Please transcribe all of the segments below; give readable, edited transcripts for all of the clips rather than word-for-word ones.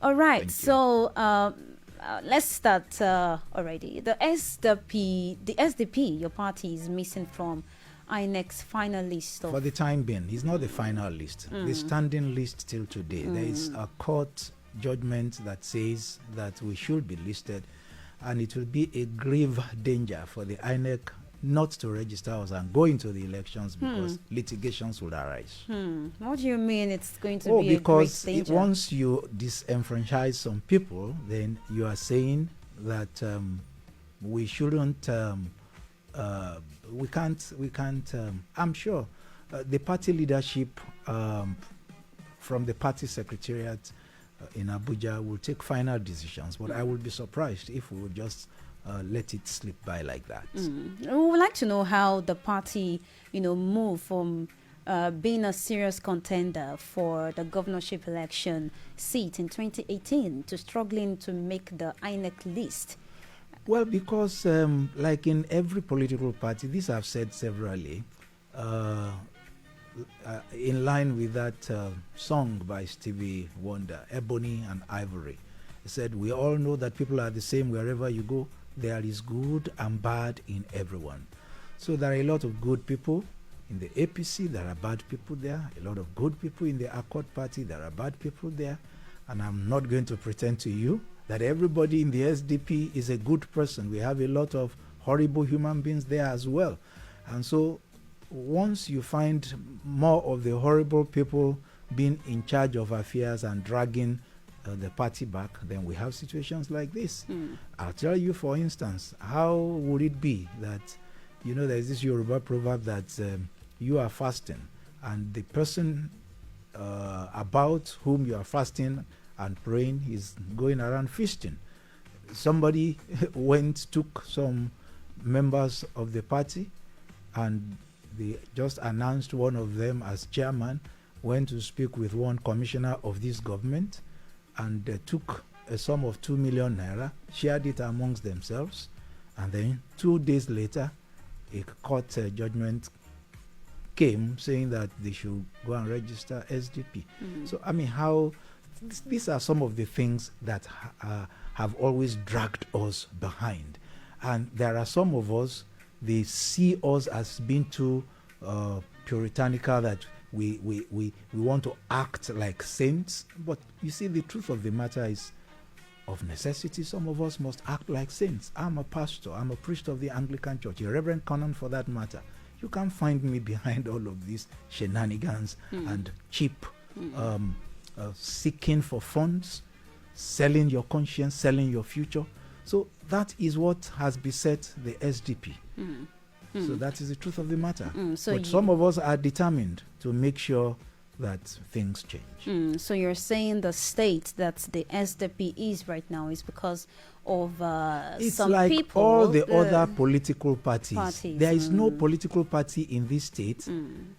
All right. Thank you. So let's start already. The SDP, your party is missing from INEC's final list of. For the time being, it's not the final list. The standing list till today. There is a court judgment that says that we should be listed, and it will be a grave danger for the INEC not to register us and go into the elections because litigations will arise. What do you mean it's going to be a great because danger? once you disenfranchise some people, then you are saying that we shouldn't, we can't, I'm sure the party leadership from the party secretariat in Abuja will take final decisions, but I would be surprised if we would just let it slip by like that. We would like to know how the party, move from being a serious contender for the governorship election seat in 2018 to struggling to make the INEC list. Well, because like in every political party, this I've said severally, in line with that song by Stevie Wonder, Ebony and Ivory. He said, we all know that people are the same wherever you go. There is good and bad in everyone. So there are a lot of good people in the APC, there are bad people there. A lot of good people in the Accord Party, there are bad people there. And I'm not going to pretend to you that everybody in the SDP is a good person. We have a lot of horrible human beings there as well. And so once you find more of the horrible people being in charge of affairs and dragging the party back, then we have situations like this. I'll tell you, for instance, how would it be that, there's this Yoruba proverb that you are fasting and the person about whom you are fasting and praying is going around feasting. Somebody took some members of the party and they just announced one of them as chairman, went to speak with one commissioner of this government, and took a sum of 2 million naira, shared it amongst themselves, and then 2 days later, a court judgment came saying that they should go and register SDP. So, these are some of the things that have always dragged us behind. And there are some of us, they see us as being too puritanical, that we want to act like saints. But you see, the truth of the matter is, of necessity, some of us must act like saints. I'm a pastor, I'm a priest of the Anglican Church, a reverend canon for that matter. You can't find me behind all of these shenanigans and cheap seeking for funds, selling your conscience, selling your future. So that is what has beset the SDP. So that is the truth of the matter. But some of us are determined to make sure that things change. So you're saying the state that the SDP is right now is because of it's some like people. All the other political parties. There is no political party in this state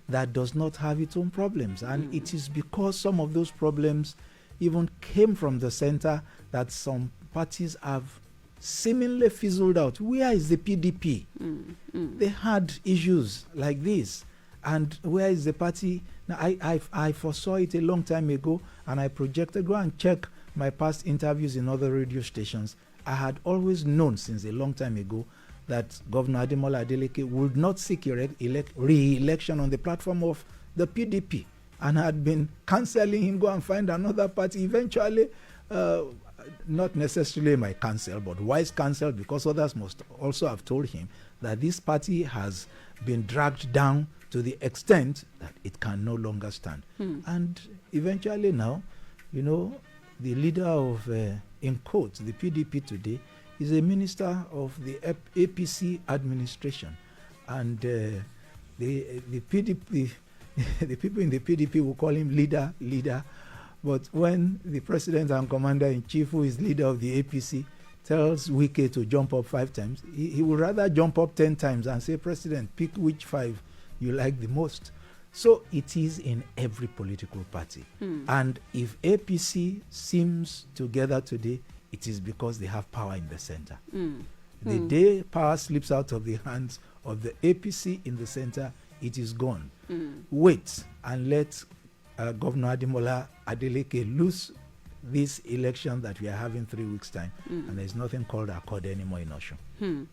that does not have its own problems. And it is because some of those problems even came from the center that some parties have seemingly fizzled out. Where is the PDP? They had issues like this. And where is the party? Now, I foresaw it a long time ago, and I projected. Go and check my past interviews in other radio stations. I had always known since a long time ago that Governor Ademola Adeleke would not seek re-election on the platform of the PDP, and had been cancelling him, go and find another party. Eventually, not necessarily my counsel, but wise counsel, because others must also have told him that this party has been dragged down to the extent that it can no longer stand. And eventually now, the leader of, in quotes, the PDP today is a minister of the APC administration. And the PDP, the people in the PDP will call him leader. But when the president and commander-in-chief, who is leader of the APC, tells Wike to jump up 5 times, he would rather jump up 10 times and say, President, pick which 5 you like the most. So it is in every political party. And if APC seems together today, it is because they have power in the center. The day power slips out of the hands of the APC in the center, it is gone. Wait and let Governor Ademola Adeleke lose this election that we are having 3 weeks time, and there's nothing called Accord anymore in Osun.